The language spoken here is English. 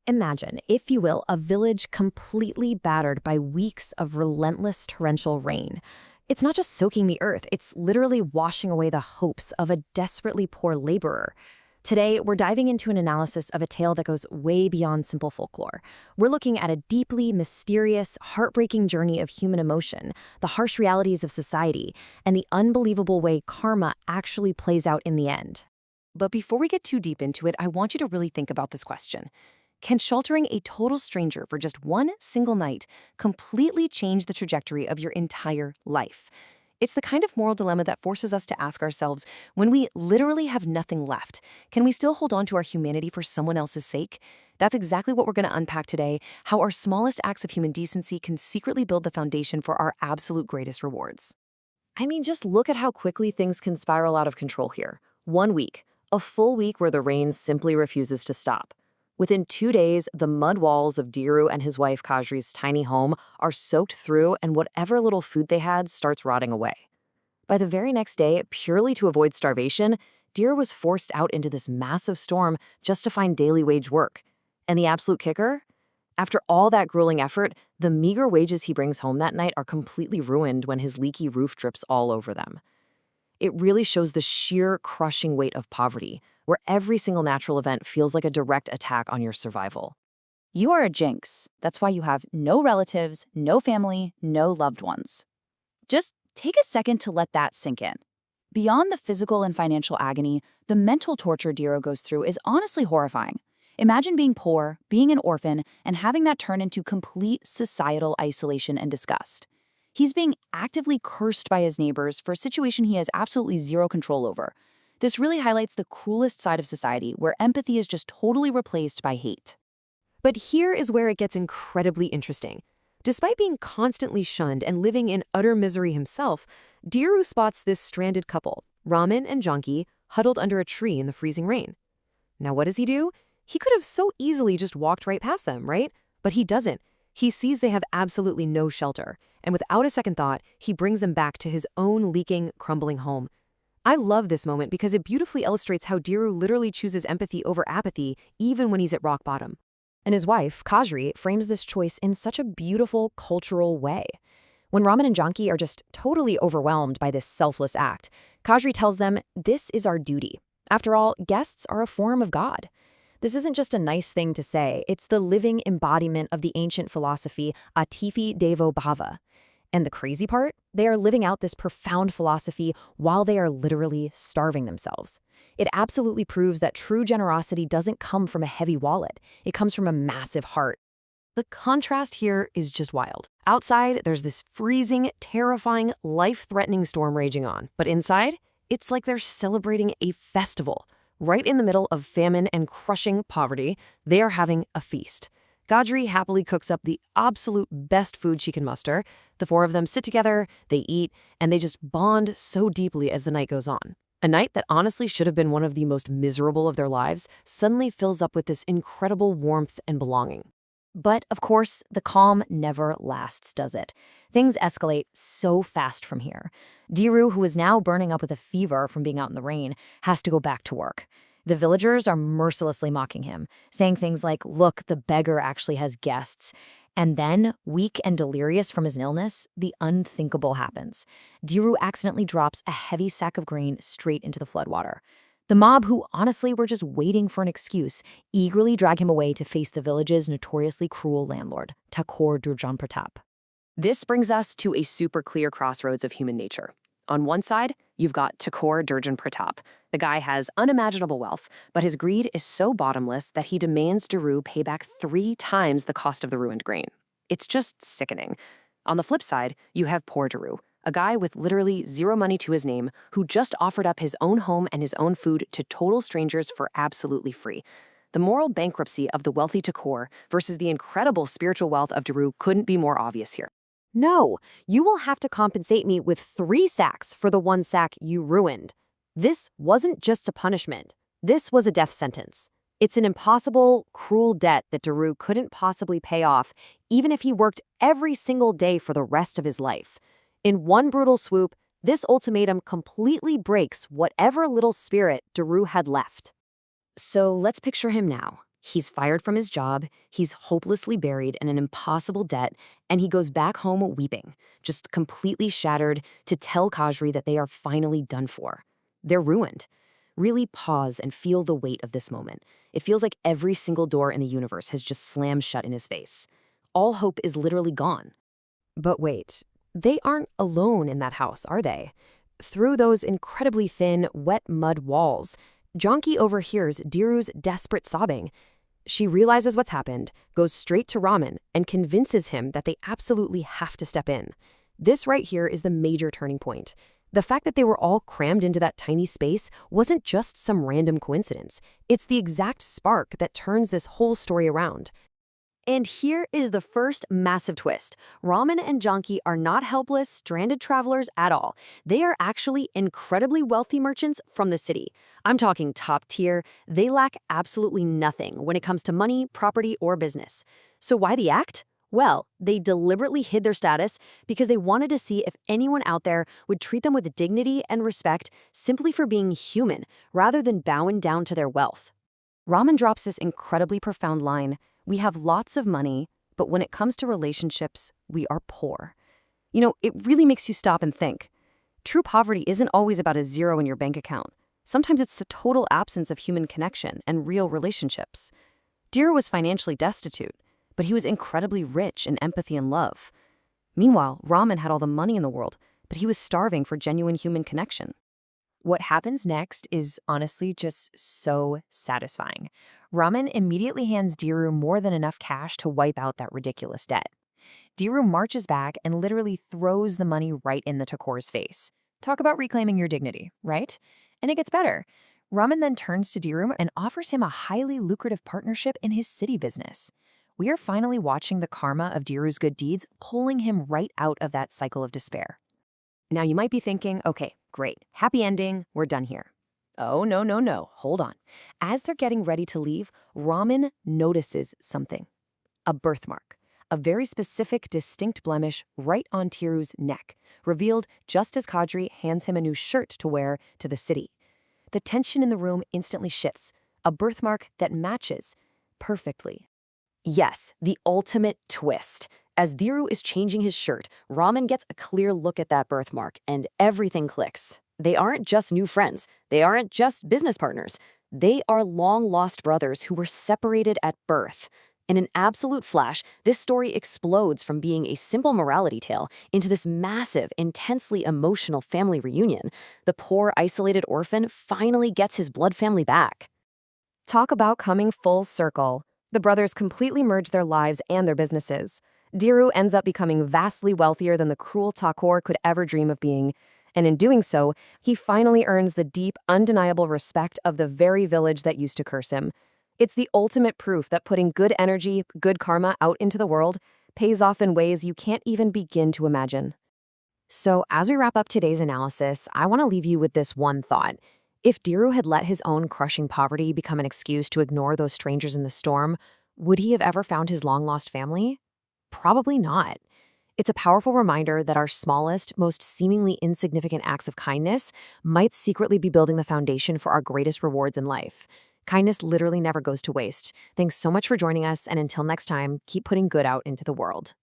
Imagine, if you will, a village completely battered by weeks of relentless torrential rain. It's not just soaking the earth, it's literally washing away the hopes of a desperately poor laborer. Today, we're diving into an analysis of a tale that goes way beyond simple folklore. We're looking at a deeply mysterious, heartbreaking journey of human emotion, the harsh realities of society, and the unbelievable way karma actually plays out in the end. But before we get too deep into it, I want you to really think about this question. Can sheltering a total stranger for just one single night completely change the trajectory of your entire life? It's the kind of moral dilemma that forces us to ask ourselves, when we literally have nothing left, can we still hold on to our humanity for someone else's sake? That's exactly what we're going to unpack today, how our smallest acts of human decency can secretly build the foundation for our absolute greatest rewards. I mean, just look at how quickly things can spiral out of control here. 1 week, a full week where the rain simply refuses to stop. Within 2 days, the mud walls of Diru and his wife Kajri's tiny home are soaked through, and whatever little food they had starts rotting away. By the very next day, purely to avoid starvation, Diru was forced out into this massive storm just to find daily wage work. And the absolute kicker? After all that grueling effort, the meager wages he brings home that night are completely ruined when his leaky roof drips all over them. It really shows the sheer crushing weight of poverty, where every single natural event feels like a direct attack on your survival. You are a jinx. That's why you have no relatives, no family, no loved ones. Just take a second to let that sink in. Beyond the physical and financial agony, the mental torture Diro goes through is honestly horrifying. Imagine being poor, being an orphan, and having that turn into complete societal isolation and disgust. He's being actively cursed by his neighbors for a situation he has absolutely zero control over. This really highlights the cruelest side of society, where empathy is just totally replaced by hate. But here is where it gets incredibly interesting. Despite being constantly shunned and living in utter misery himself, Diru spots this stranded couple, Raman and Janki, huddled under a tree in the freezing rain. Now what does he do? He could have so easily just walked right past them, right? But he doesn't. He sees they have absolutely no shelter, and without a second thought, he brings them back to his own leaking, crumbling home. I love this moment because it beautifully illustrates how Diru literally chooses empathy over apathy, even when he's at rock bottom. And his wife, Kajri, frames this choice in such a beautiful, cultural way. When Raman and Janki are just totally overwhelmed by this selfless act, Kajri tells them, "This is our duty. After all, guests are a form of God." This isn't just a nice thing to say, it's the living embodiment of the ancient philosophy Atifi Devo Bhava. And the crazy part? They are living out this profound philosophy while they are literally starving themselves. It absolutely proves that true generosity doesn't come from a heavy wallet. It comes from a massive heart. The contrast here is just wild. Outside, there's this freezing, terrifying, life-threatening storm raging on. But inside, it's like they're celebrating a festival. Right in the middle of famine and crushing poverty, they are having a feast. Gadri happily cooks up the absolute best food she can muster. The four of them sit together, they eat, and they just bond so deeply as the night goes on. A night that honestly should have been one of the most miserable of their lives suddenly fills up with this incredible warmth and belonging. But, of course, the calm never lasts, does it? Things escalate so fast from here. Diru, who is now burning up with a fever from being out in the rain, has to go back to work. The villagers are mercilessly mocking him, saying things like, "Look, the beggar actually has guests." And then, weak and delirious from his illness, the unthinkable happens. Diru accidentally drops a heavy sack of grain straight into the floodwater. The mob, who honestly were just waiting for an excuse, eagerly drag him away to face the village's notoriously cruel landlord, Thakur Durjan Pratap. This brings us to a super clear crossroads of human nature. On one side, you've got Thakur Durjan Pratap. The guy has unimaginable wealth, but his greed is so bottomless that he demands Diru pay back 3 times the cost of the ruined grain. It's just sickening. On the flip side, you have poor Diru, a guy with literally zero money to his name who just offered up his own home and his own food to total strangers for absolutely free. The moral bankruptcy of the wealthy Thakur versus the incredible spiritual wealth of Diru couldn't be more obvious here. "No, you will have to compensate me with 3 sacks for the 1 sack you ruined." This wasn't just a punishment. This was a death sentence. It's an impossible, cruel debt that Diru couldn't possibly pay off, even if he worked every single day for the rest of his life. In one brutal swoop, this ultimatum completely breaks whatever little spirit Diru had left. So let's picture him now. He's fired from his job, he's hopelessly buried in an impossible debt, and he goes back home weeping, just completely shattered, to tell Khajri that they are finally done for. They're ruined. Really pause and feel the weight of this moment. It feels like every single door in the universe has just slammed shut in his face. All hope is literally gone. But wait, they aren't alone in that house, are they? Through those incredibly thin, wet mud walls, Janki overhears Diru's desperate sobbing. She realizes what's happened, goes straight to Raman, and convinces him that they absolutely have to step in. This right here is the major turning point. The fact that they were all crammed into that tiny space wasn't just some random coincidence. It's the exact spark that turns this whole story around. And here is the first massive twist. Raman and Janki are not helpless, stranded travelers at all. They are actually incredibly wealthy merchants from the city. I'm talking top tier. They lack absolutely nothing when it comes to money, property, or business. So why the act? Well, they deliberately hid their status because they wanted to see if anyone out there would treat them with dignity and respect simply for being human, rather than bowing down to their wealth. Raman drops this incredibly profound line: "We have lots of money, but when it comes to relationships, we are poor." It really makes you stop and think. True poverty isn't always about a zero in your bank account. Sometimes it's a total absence of human connection and real relationships. Diru was financially destitute, but he was incredibly rich in empathy and love. Meanwhile, Raman had all the money in the world, but he was starving for genuine human connection. What happens next is honestly just so satisfying. Raman immediately hands Diru more than enough cash to wipe out that ridiculous debt. Diru marches back and literally throws the money right in the Takor's face. Talk about reclaiming your dignity, right? And it gets better. Raman then turns to Diru and offers him a highly lucrative partnership in his city business. We are finally watching the karma of Diru's good deeds pulling him right out of that cycle of despair. Now you might be thinking, okay, great, happy ending, we're done here. Oh, no, no, no, hold on. As they're getting ready to leave, Raman notices something. A birthmark. A very specific, distinct blemish right on Tiru's neck, revealed just as Khajri hands him a new shirt to wear to the city. The tension in the room instantly shifts. A birthmark that matches perfectly. Yes, the ultimate twist. As Diru is changing his shirt, Raman gets a clear look at that birthmark, and everything clicks. They aren't just new friends. They aren't just business partners. They are long-lost brothers who were separated at birth. In an absolute flash, this story explodes from being a simple morality tale into this massive, intensely emotional family reunion. The poor, isolated orphan finally gets his blood family back. Talk about coming full circle. The brothers completely merge their lives and their businesses. Diru ends up becoming vastly wealthier than the cruel Takor could ever dream of being. And in doing so, he finally earns the deep, undeniable respect of the very village that used to curse him. It's the ultimate proof that putting good energy, good karma out into the world pays off in ways you can't even begin to imagine. So as we wrap up today's analysis, I want to leave you with this one thought. If Diru had let his own crushing poverty become an excuse to ignore those strangers in the storm, would he have ever found his long-lost family? Probably not. It's a powerful reminder that our smallest, most seemingly insignificant acts of kindness might secretly be building the foundation for our greatest rewards in life. Kindness literally never goes to waste. Thanks so much for joining us, and until next time, keep putting good out into the world.